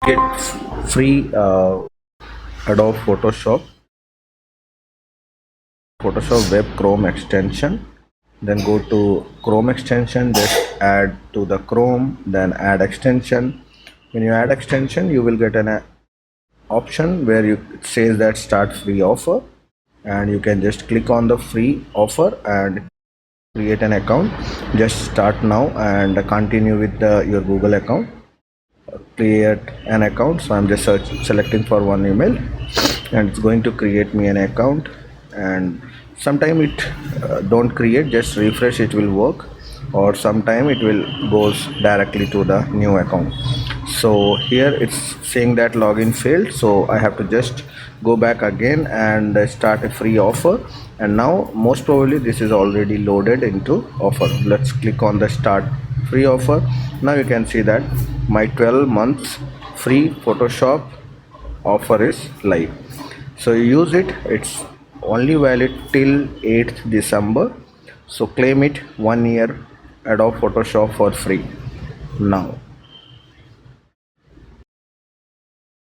get free Adobe Photoshop Web Chrome extension. Then go to Chrome extension, just add to the Chrome, then add extension. When you add extension, you will get an option where it says that start free offer, and you can just click on the free offer and create an account. Just start now and continue with your Google account. Create an account, so I'm just selecting for one email, and it's going to create me an account. And sometime it don't create, just refresh, it will work, or sometime it will goes directly to the new account. So here it's saying that login failed, so I have to just go back again and start a free offer. And now most probably this is already loaded into offer. Let's click on the start free offer. Now you can see that my 12 months free Photoshop offer is live. So you use it, it's only valid till 8th December. So claim it, 1 year Adobe Photoshop for free now.